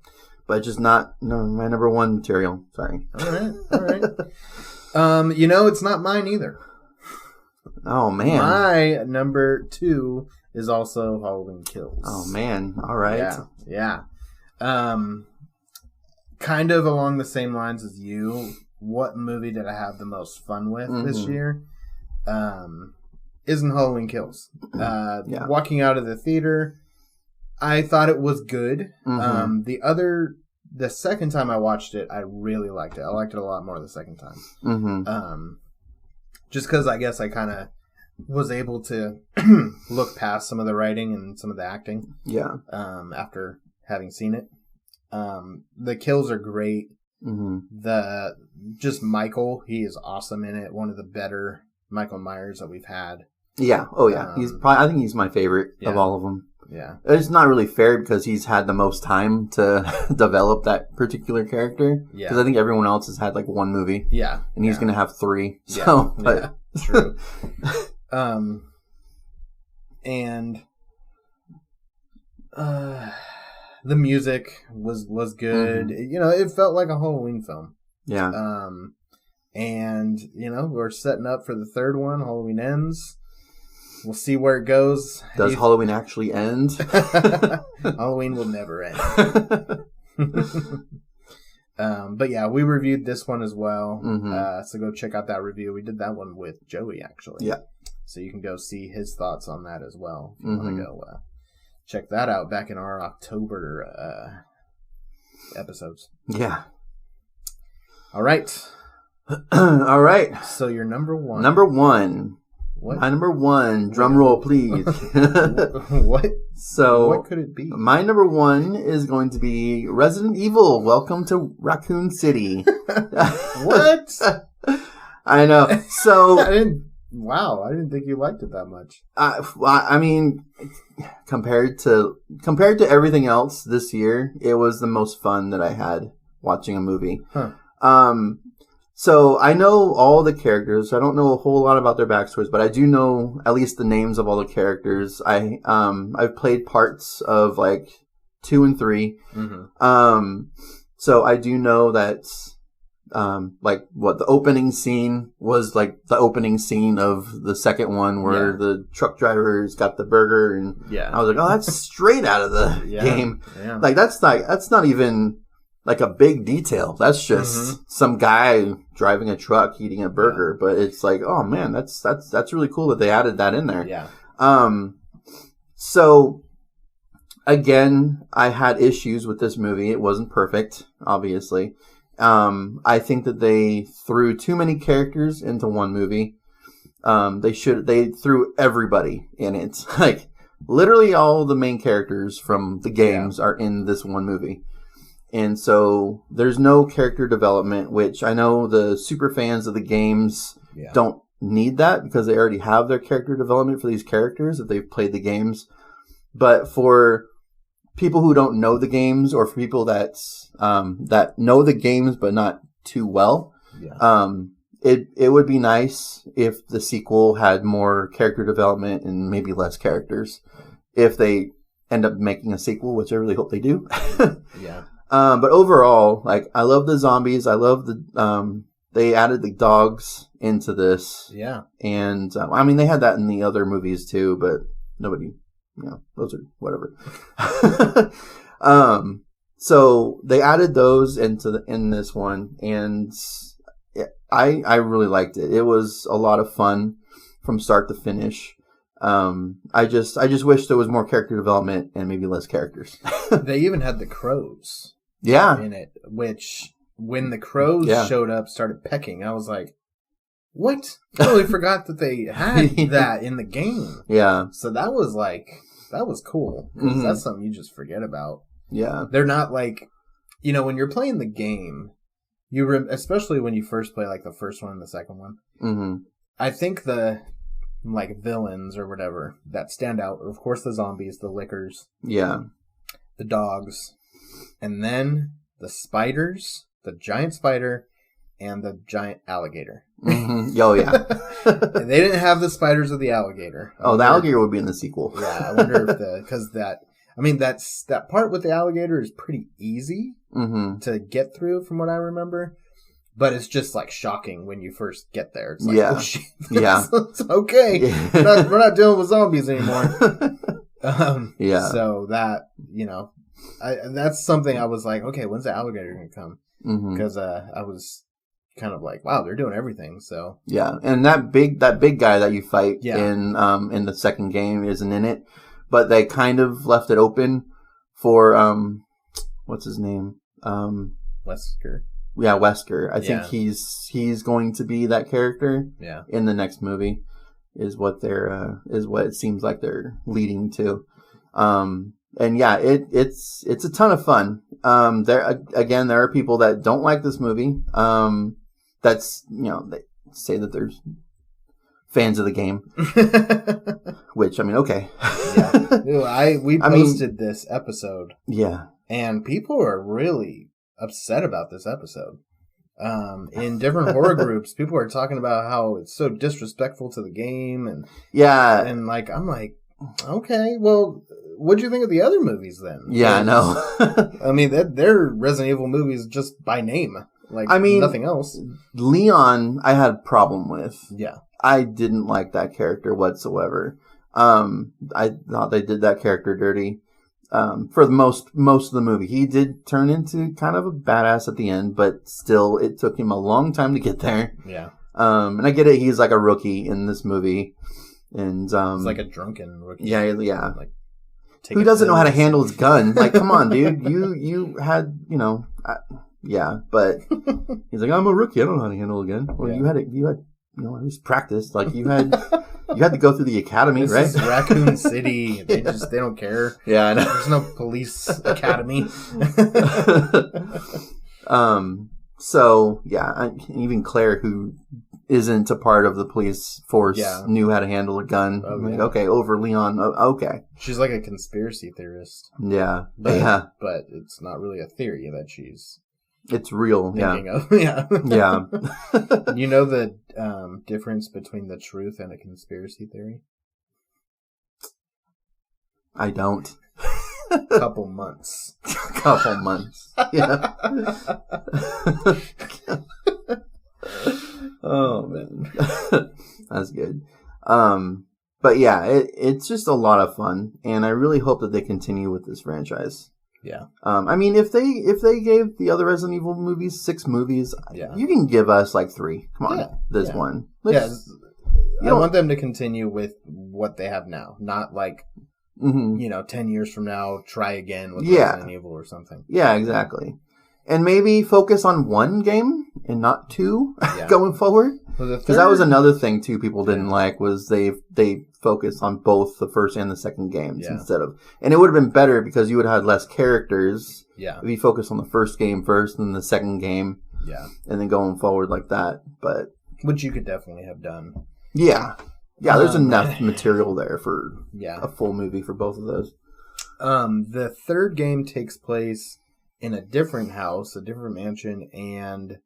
just not my number 1 material. Sorry. All right. It's not mine either. Oh man, my number 2 is also Halloween Kills. Oh man, all right. Yeah. Kind of along the same lines as you. What movie did I have the most fun with this year? Isn't Halloween Kills. Walking out of the theater, I thought it was good. The second time I watched it, I really liked it. I liked it a lot more the second time. just because I guess I kind of was able to look past some of the writing and some of the acting. Yeah. After having seen it, the kills are great. Just Michael, he is awesome in it. One of the better Michael Myers that we've had. Yeah. Oh yeah. I think he's my favorite of all of them. Yeah. It's not really fair because he's had the most time to develop that particular character. Yeah. Because I think everyone else has had like one movie. Yeah. And he's going to have 3. So, but true. And the music was good. You know, it felt like a Halloween film. Yeah. And you know, we're setting up for the third one. Halloween Ends. We'll see where it goes. Does Halloween actually end? Halloween will never end. But yeah, we reviewed this one as well. So go check out that review. We did that one with Joey, actually. Yeah. So you can go see his thoughts on that as well. If you want to go check that out back in our October episodes. Yeah. All right. All right. So your number one. Number one. What? My number one. Drum roll, please. What? So, what could it be? My number one is going to be Resident Evil. Welcome to Raccoon City. What? I know. So I didn't think you liked it that much. I mean, compared to everything else this year, it was the most fun that I had watching a movie. So I know all the characters. I don't know a whole lot about their backstories, but I do know at least the names of all the characters. I've played parts of like 2 and 3. So I do know that like what the opening scene was like the opening scene of the second one where the truck drivers got the burger, and I was like, oh, that's straight out of the game. Yeah. Like that's not even like a big detail. That's just some guy driving a truck eating a burger. But it's like, oh man, that's really cool that they added that in there. Yeah. So again, I had issues with this movie. It wasn't perfect, obviously. I think that they threw too many characters into one movie. They threw everybody in it. Like literally all the main characters from the games are in this one movie. And so there's no character development, which I know the super fans of the games don't need that because they already have their character development for these characters if they've played the games. But for people who don't know the games, or for people that know the games but not too well, it would be nice if the sequel had more character development and maybe less characters. If they end up making a sequel, which I really hope they do. But overall, like, I love the zombies. I love they added the dogs into this. Yeah. And, I mean, they had that in the other movies too, but nobody, those are whatever. So they added those in this one, and I really liked it. It was a lot of fun from start to finish. I just wish there was more character development and maybe less characters. They even had the crows. In it, which when the crows showed up, started pecking, I was like, what? I totally forgot that they had that in the game. Yeah. So that was cool. Because that's something you just forget about. Yeah. They're not like, when you're playing the game, especially when you first play like the first one and the second one, I think the like villains or whatever that stand out, of course, the zombies, the lickers, the dogs, and then the spiders, the giant spider, and the giant alligator. Oh yeah. They didn't have the spiders or the alligator. The alligator would be in the sequel. Yeah, I wonder if because that part with the alligator is pretty easy to get through from what I remember. But it's just like shocking when you first get there. It's like, oh shit, it's okay. Yeah. We're not dealing with zombies anymore. So that, that's something I was like, okay, when's the alligator going to come? Because I was kind of like, wow, they're doing everything. So yeah, and that big guy that you fight in the second game isn't in it, but they kind of left it open for what's his name? Wesker. Wesker. I think he's going to be that character. Yeah. In the next movie, is what it seems like they're leading to. And yeah, it's a ton of fun. There are people that don't like this movie. That's, they say that there's fans of the game, which, okay. Yeah. We posted this episode. Yeah. And people are really upset about this episode. In different horror groups, people are talking about how it's so disrespectful to the game, and I'm like, okay, well, what'd you think of the other movies then? Yeah, I know. I mean, they're Resident Evil movies just by name, nothing else. Leon, I had a problem with. Yeah, I didn't like that character whatsoever. I thought they did that character dirty. For the most of the movie, he did turn into kind of a badass at the end, but still, it took him a long time to get there. Yeah. And I get it; he's like a rookie in this movie, and he's like a drunken rookie. Yeah. Like, who doesn't know how to handle his gun? Like, come on, dude! You had, yeah, but he's like, I'm a rookie. I don't know how to handle a gun. Well, you had at least practice. Like, you had to go through the academy, this right? Is Raccoon City. They don't care. Yeah, I know. There's no police academy. So yeah, even Claire, who isn't a part of the police force, knew how to handle a gun. Okay, over Leon. Okay. She's like a conspiracy theorist. Yeah. But it's not really a theory that she's. It's real. Thinking of. Yeah. You know the difference between the truth and a conspiracy theory? I don't. Couple months. Yeah. Oh man. That's good. But yeah, it's just a lot of fun, and I really hope that they continue with this franchise. Yeah. I mean, if they gave the other Resident Evil movies 6 movies, you can give us like 3. Come on, this one. I want them to continue with what they have now, not like 10 years from now, try again with Resident Evil or something. Yeah, exactly. And maybe focus on one game and not 2 going forward. Because that was another thing too people didn't like, was they focused on both the first and the second games instead of, and it would have been better because you would have had less characters. Yeah. If you focus on the first game first and the second game. Yeah. And then going forward like that. But which you could definitely have done. Yeah. Yeah, there's enough material there for a full movie for both of those. The third game takes place in a different house, a different mansion, and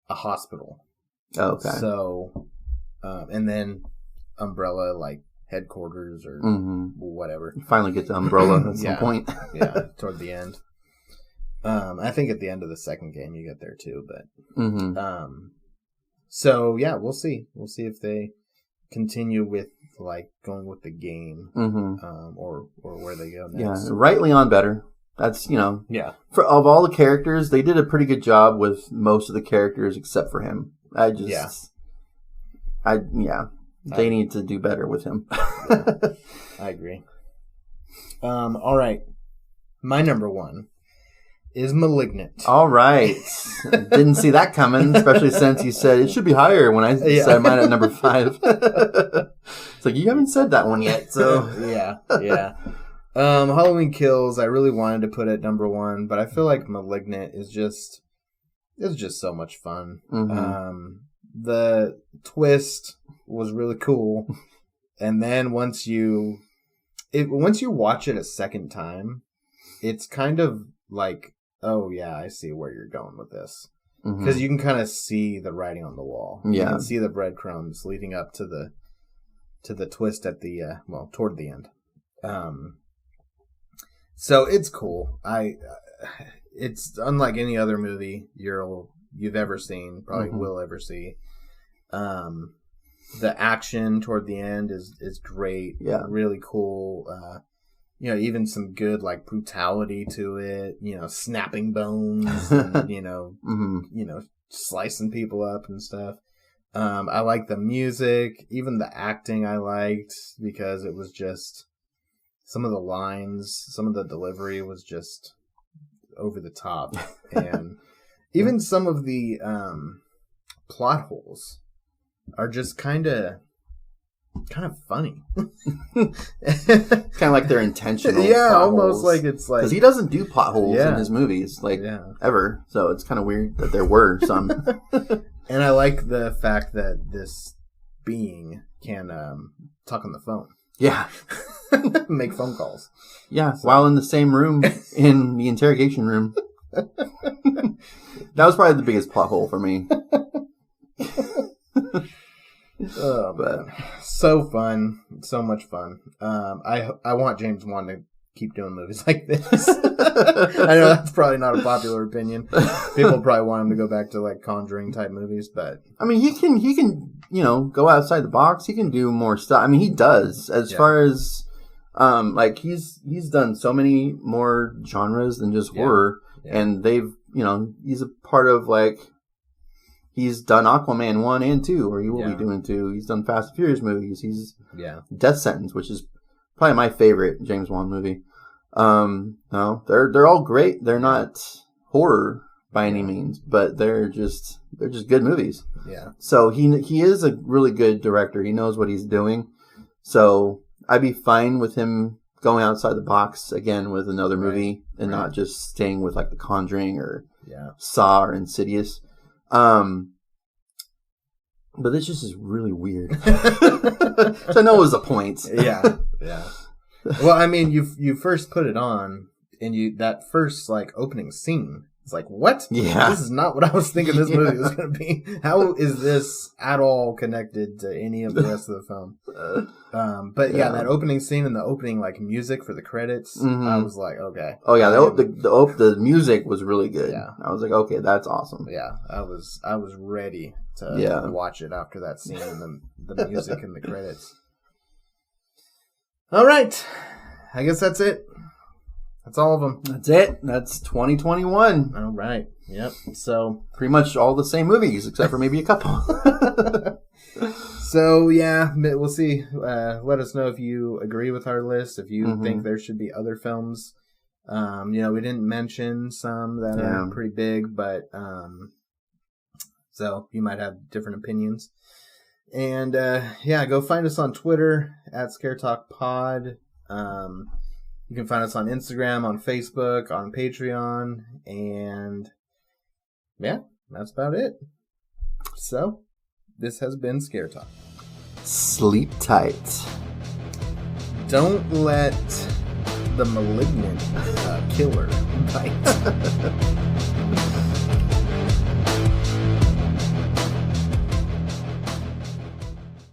a hospital. Okay. So, and then Umbrella, like, headquarters or whatever. You finally get to Umbrella at some point. Toward the end. I think at the end of the second game you get there too, but... So, yeah, we'll see. We'll see if they continue with, like, going with the game, or where they go next. Yeah, write Leon better. That's, Yeah. Of all the characters, they did a pretty good job with most of the characters except for him. They need to do better with him. I agree. All right. My number 1 is Malignant. All right. Didn't see that coming, especially since you said it should be higher when I said mine at number 5. It's like, you haven't said that one yet, so. Yeah. Halloween Kills, I really wanted to put at number 1, but I feel like Malignant is just so much fun. The twist was really cool, and then once you watch it a second time, it's kind of like, oh yeah, I see where you're going with this, because you can kind of see the writing on the wall. You can see the breadcrumbs leading up to the twist at the toward the end. So it's cool. It's unlike any other movie you've ever seen, probably will ever see. The action toward the end is great. Yeah, really cool. Even some good like brutality to it. Snapping bones, and, slicing people up and stuff. I like the music, even the acting. I liked because it was just. Some of the lines, some of the delivery was just over the top. And Even some of the plot holes are just kind of funny. It's kind of like they're intentional. Yeah, almost like it's like... Because he doesn't do plot holes in his movies, ever. So it's kind of weird that there were some. And I like the fact that this being can talk on the phone. Yeah. Make phone calls. Yeah, so. While in the same room, in the interrogation room. That was probably the biggest plot hole for me. Oh, but so fun, so much fun. I want James Wan to keep doing movies like this. I know that's probably not a popular opinion. People probably want him to go back to like Conjuring type movies, but I mean, he can go outside the box. He can do more stuff. I mean, he does as far as like he's done so many more genres than just horror, and they've he's a part of like. He's done Aquaman 1 and 2, or he will be doing 2. He's done Fast and Furious movies. He's Death Sentence, which is probably my favorite James Wan movie. No, they're all great. They're not horror by any means, but they're just good movies. Yeah. So he is a really good director. He knows what he's doing. So I'd be fine with him going outside the box again with another movie and not just staying with like The Conjuring or Saw or Insidious. But this just is really weird. So I know it was a point. Yeah. Well, I mean, you first put it on, and that first like opening scene. It's like, what? Yeah. This is not what I was thinking this movie was going to be. How is this at all connected to any of the rest of the film? But that opening scene and the opening like music for the credits, I was like, okay. Oh yeah, the music was really good. Yeah. I was like, okay, that's awesome. Yeah, I was ready to watch it after that scene and the music and the credits. All right, I guess that's it. That's all of them. That's it. That's 2021. All right. Yep. So pretty much all the same movies, except for maybe a couple. So yeah, we'll see. Let us know if you agree with our list. If you think there should be other films. We didn't mention some that are pretty big, but so you might have different opinions. And go find us on Twitter at ScareTalkPod. You can find us on Instagram, on Facebook, on Patreon, and that's about it. So, this has been Scare Talk. Sleep tight. Don't let the malignant killer bite.